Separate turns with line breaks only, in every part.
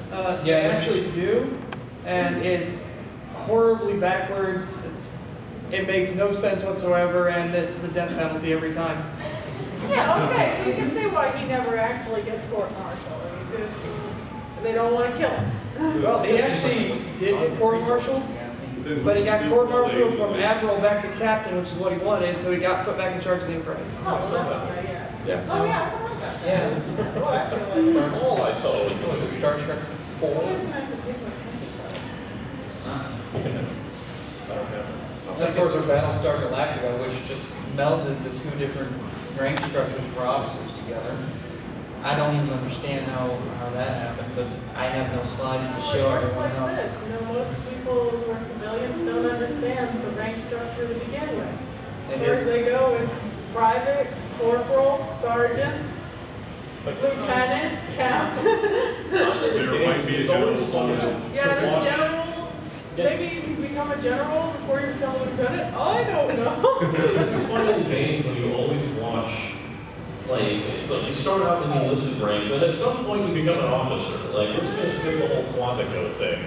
They actually do, and it's horribly backwards. It makes no sense whatsoever, and it's the death penalty every time.
Yeah, okay, so you can see why he never actually gets court-martialed. They don't want to kill him.
Well, he actually did get court-martialed, but he got court-martialed from admiral back to captain, which is what he wanted, so he got put back in charge of the Enterprise.
Oh, well, that's okay, yeah. Oh, yeah, I forgot about that.
Yeah.
Oh, actually, like,
All I saw was
Star Trek 4. And of course, our Battlestar Galactica, which just melded the two different rank structures for officers together. I don't even understand how that happened, but I have no slides to show everyone
like
else.
this. You know, most people who are civilians don't understand the rank structure to begin with. First they go, it's private, corporal, sergeant, lieutenant, captain.
There might be a general.
Yeah, there's general. Maybe you become a general before you become a lieutenant. I don't know.
It's one of the games when you always watch. Like, it's like you start out in the enlisted ranks, and at some point you become an officer. Like, we're just gonna skip the whole Quantico thing.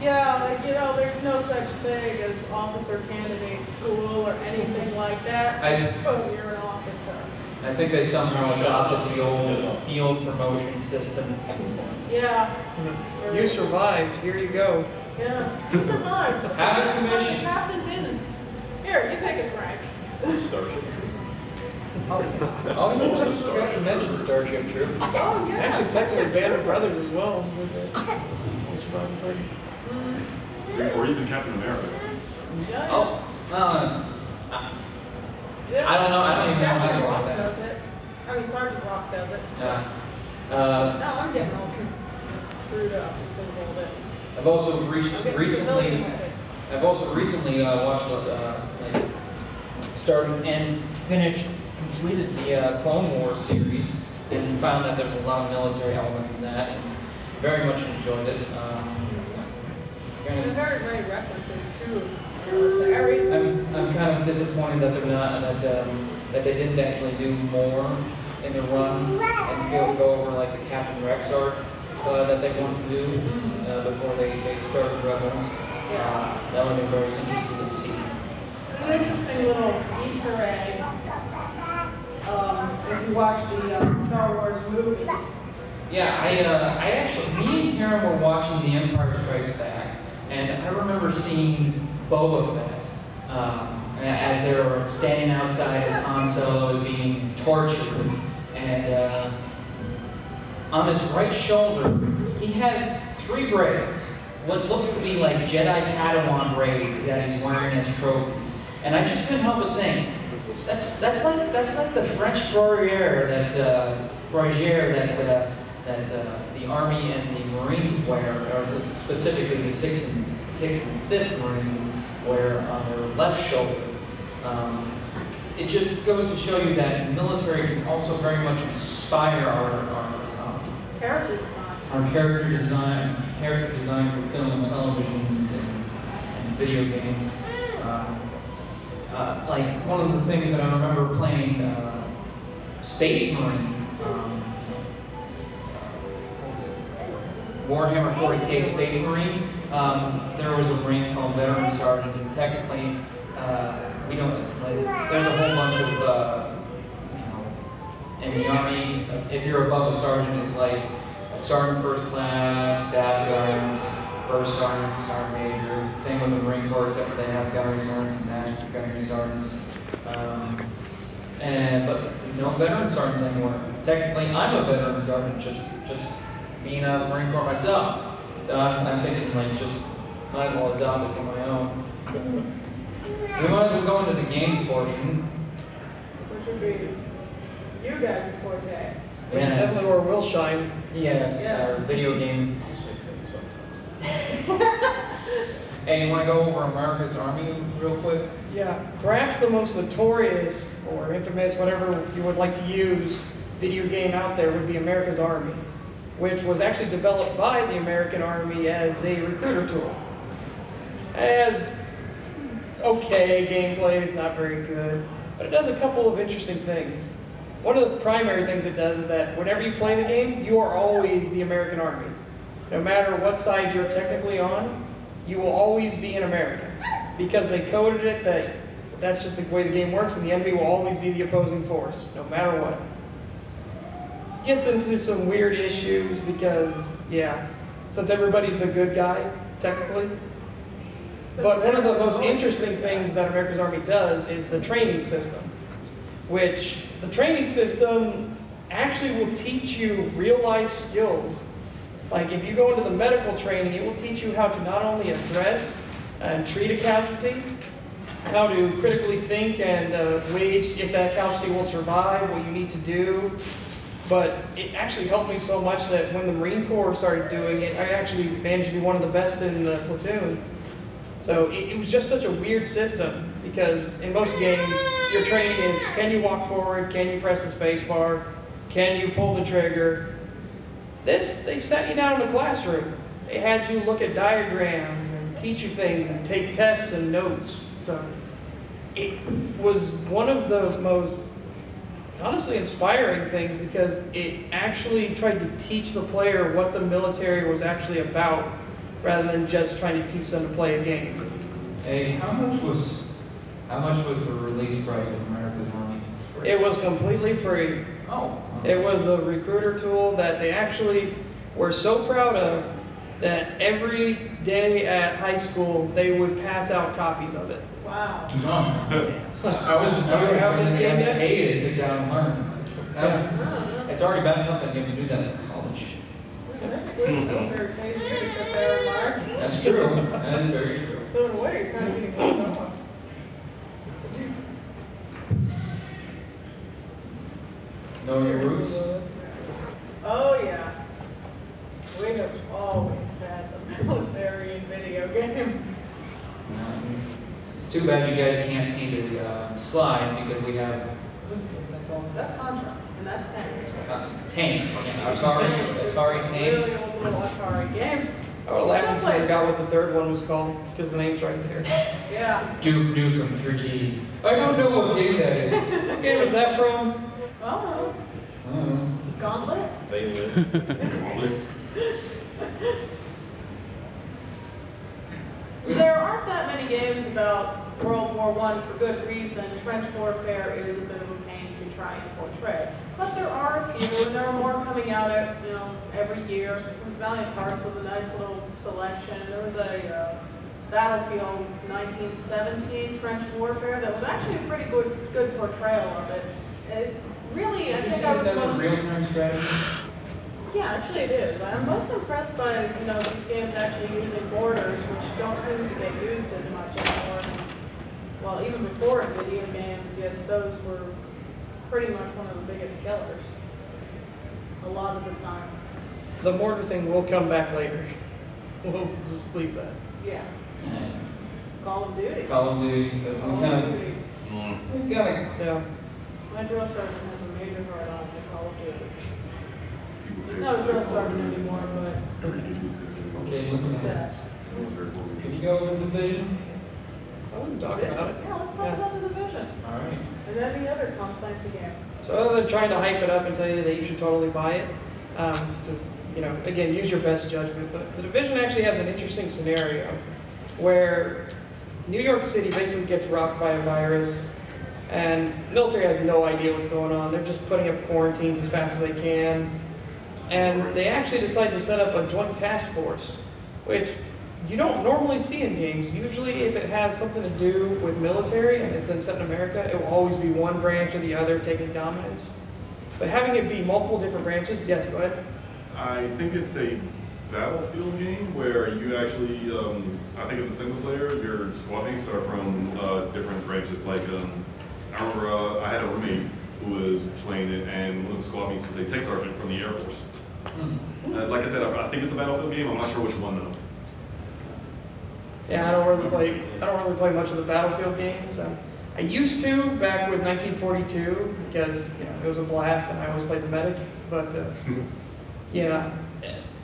Yeah, like, you know, there's no such thing as officer candidate school or anything like that. Boom, you're an officer.
I think they somehow adopted the old field promotion system.
Yeah.
You survived. Here you go.
Yeah, you survived.
Have a commission.
The captain didn't. Here, you take his rank.
Starship.
Oh, you forgot to mention Starship Troop.
Oh, yeah.
Actually, technically, Band of Brothers as well. With the surviving party.
Or even Captain America.
Yeah.
Oh,
Yeah.
I don't know. I don't even know how to
Captain
watch
Rock
that.
does it. I mean, Sergeant Rock does it.
Yeah.
Now I'm getting all screwed up because of all this.
I've also
recently.
watched like started and finished completed the Clone Wars series and found that there's a lot of military elements in that and very much enjoyed it.
And very great references too.
I'm kind of disappointed that they're not that they didn't actually do more in the run and go over like the Captain Rex arc that they wanted to do before they started Rebels. That would have been very interesting to see.
An interesting little Easter egg. If you watch the Star Wars movies.
Yeah, I actually, me and Karen were watching The Empire Strikes Back, and I remember seeing Boba Fett as they were standing outside as Han Solo is being tortured, and on his right shoulder, he has 3 braids, what look to be like Jedi Padawan braids that he's wearing as trophies, and I just couldn't help but think, that's like the French fourrure that the Army and the Marines wear, or specifically the 6th and 5th Marines wear on their left shoulder. It just goes to show you that the military can also very much inspire our character design for film and television and video games. Like one of the things that I remember playing Space Marine. Warhammer 40K Space Marine, there was a rank called Veteran Sergeant, and technically, we don't, like, there's a whole bunch of, in the Army, if you're above a sergeant, it's like a sergeant first class, staff sergeant, first sergeant, sergeant major, same with the Marine Corps, except for they have gunnery sergeants and master gunnery sergeants. But no veteran sergeants anymore. Technically, I'm a veteran sergeant, just being out of the Marine Corps myself. I'm thinking like just might as well adopt it for my own. We might as well go into the games portion.
Which would be you guys' forte.
Which is definitely where we'll shine.
Yes, our video game. Hey, you want to go over America's Army real quick?
Yeah, perhaps the most notorious or infamous, whatever you would like to use, video game out there would be America's Army, which was actually developed by the American Army as a recruiter tool. It has okay gameplay, it's not very good, but it does a couple of interesting things. One of the primary things it does is that whenever you play the game, you are always the American Army. no matter what side you're technically on, you will always be in America. Because they coded it that that's just the way the game works, and the enemy will always be the opposing force, no matter what. Gets into some weird issues because, yeah, since everybody's the good guy, technically. But one of the most interesting things that America's Army does is the training system, which the training system actually will teach you real life skills. Like if you go into the medical training, it will teach you how to not only address and treat a casualty, how to critically think and gauge if that casualty will survive, what you need to do. But it actually helped me so much that when the Marine Corps started doing it, I actually managed to be one of the best in the platoon. So it was just such a weird system because in most games, your training is, can you walk forward? Can you press the space bar? Can you pull the trigger? This, they sat you down in the classroom. They had you look at diagrams and teach you things and take tests and notes. So it was one of the most honestly inspiring things because it actually tried to teach the player what the military was actually about rather than just trying to teach them to play a game.
Hey, how much was the release price of America's Army?
It was completely free.
Oh.
It was a recruiter tool that they actually were so proud of that every day at high school they would pass out copies of it.
Wow.
I was
have this game yet?
Hey, to sit down and learn. It's already bad enough that you have to do that in college.
They're crazy to sit there and learn.
That's true. That is very true.
So in a way, you're kind of getting what's on.
Know your roots?
Oh yeah. We have always had the military in video games.
It's too bad you guys can't see the slides because we have, what's that called?
That's Contra, and that's tanks.
Tanks. Yeah, Atari tanks.
Really old little Atari game.
I would laugh if I forgot what the third one was called because the name's right there.
Yeah.
Duke Nukem 3D. I don't know what game that is.
What game was that from?
Oh. Gauntlet? There aren't that many games about World War I for good reason. Trench warfare is a bit of a pain to try and portray. But there are a few, and there are more coming out every year. Valiant Hearts was a nice little selection. There was a Battlefield 1917 French warfare that was actually a pretty good portrayal of it. It really, I think I was
that's
most...
a real-time strategy?
Yeah, actually it is. I'm most impressed by, these games actually using borders, which don't seem to get used as much anymore. Well, even before in video games, yet those were pretty much one of the biggest killers. A lot of the time.
The mortar thing will come back later. We'll just leave that.
Yeah. Call of Duty.
Call of Duty.
Call of Duty.
We gotta.
Yeah.
My drill sergeant has a major heart on to Call of Duty. He's not a drill sergeant anymore, but
Okay,
he's obsessed.
Could you go with the division?
I wouldn't talk about it.
Yeah, let's talk about the division.
All right.
And any other complaints again.
So other than trying to hype it up and tell you that you should totally buy it, just, again, use your best judgment. But the division actually has an interesting scenario where New York City basically gets rocked by a virus and military has no idea what's going on. They're just putting up quarantines as fast as they can. And they actually decide to set up a joint task force, which you don't normally see in games. Usually if it has something to do with military and it's set in America, it will always be one branch or the other taking dominance. But having it be multiple different branches, yes, go ahead.
I think it's a Battlefield game where you actually, I think in the single player, your squad mates are from different branches. Like, I remember I had a roommate who was playing it, and one of the squad mates was a tech sergeant from the Air Force. Like I said, I think it's a Battlefield game. I'm not sure which one though.
Yeah, I don't really play much of the Battlefield games. I used to back with 1942 because it was a blast and I always played the medic. But yeah,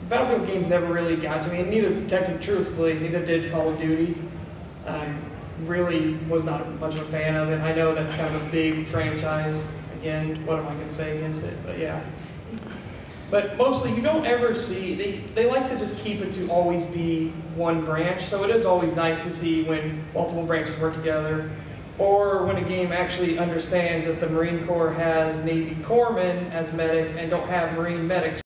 Battlefield games never really got to me, and truthfully, neither did Call of Duty. Really was not much of a fan of it. I know that's kind of a big franchise. Again, what am I going to say against it? But yeah. But mostly you don't ever see, they like to just keep it to always be one branch, so it is always nice to see when multiple branches work together, or when a game actually understands that the Marine Corps has Navy corpsmen as medics and don't have Marine medics